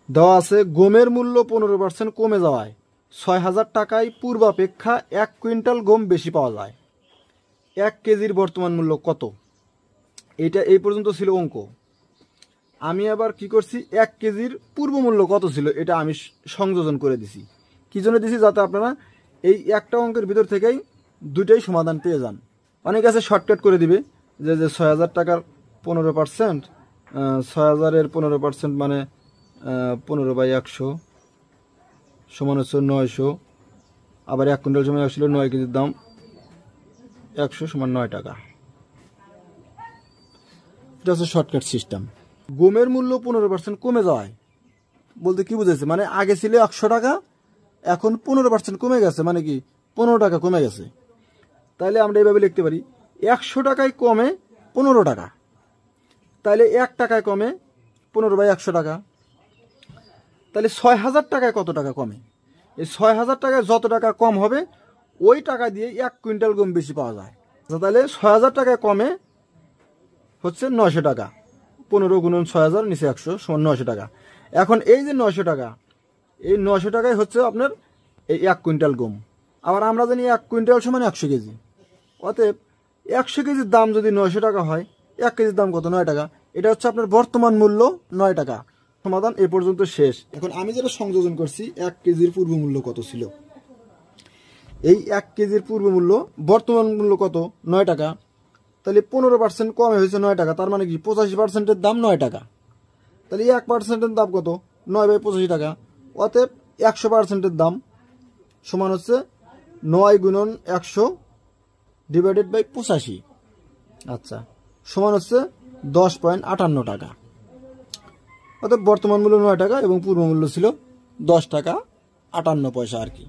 দেওয়া আছে গমের মূল্য 15% কমে যাওয়ায় 6,000 টাকায় পূর্বাপেক্ষা 1 কুইন্টাল গম বেশি পাওয়া যায়। 1 কেজির বর্তমান মূল্য কত? এটা এই পর্যন্ত ছিল অঙ্ক। আমি আবার কি করছি, 1 কেজির পূর্ব মূল্য কত ছিল এটা আমি সংযোজন করে দিছি। কি জন্য দিছি? যাতে আপনারা এই একটা অঙ্কের ভিতর থেকেই দুইটাই সমাধান পেয়ে যান। অনেক আছে শর্টকাট করে দিবে যে 6,000 টাকার 15%, 6,000-এর 15% মানে 15/100 সমান হচ্ছে 900। আবার 1 কুইন্টাল সময় আসছিল 9 কেজির দাম 100 সমান 9 টাকা। এটা হচ্ছে শর্টকাট সিস্টেম। গমের মূল্য 15% কমে যাওয়ায় বলতে কি বুঝেছে? মানে আগে ছিল 100 টাকা, এখন 15% কমে গেছে, মানে কি 15 টাকা কমে গেছে। তাহলে আমরা এইভাবে লিখতে পারি 100 টাকায় কমে 15 টাকা, তাহলে 1 টাকায় কমে 15/100 টাকা। তাহলে 6,000 টাকায় কত টাকা কমে? এই 6,000 টাকায় যত টাকা কম হবে ওই টাকা দিয়ে 1 কুইন্টাল গম বেশি পাওয়া যায়। তাহলে 6,000 টাকায় কমে হচ্ছে 900 টাকা। 15 গুণন 6,000 নিচে 100 সমান 900 টাকা। এখন এই যে 900 টাকা, এই 900 টাকায় হচ্ছে আপনার এই 1 কুইন্টাল গম। আবার আমরা জানি 1 কুইন্টাল সমান 100 কেজি। অতএব 100 কেজির দাম যদি 900 টাকা হয়, 1 কেজির দাম কত? 9 টাকা। এটা হচ্ছে আপনার বর্তমান মূল্য 9 টাকা। সমাধান এ পর্যন্ত শেষ। এখন আমি যেটা সংযোজন করছি, 1 কেজির পূর্ব মূল্য কত ছিল? এই 1 কেজির পূর্ব মূল্য বর্তমান মূল্য কত? 9 টাকা। তাহলে 15% কমে হয়েছে 9 টাকা, তার মানে কি 85%-এর দাম 9 টাকা। তাহলে 1%-এর দাম কত? 9/85 টাকা। অতএব 100%-এর দাম সমান হচ্ছে 9 গুণন 100 ডিভাইডেড বাই 85। আচ্ছা, সমান হচ্ছে 10.58 টাকা। অর্থাৎ বর্তমান মূল্য 9 টাকা এবং পূর্ব মূল্য ছিল 10 টাকা 58 পয়সা আর কি।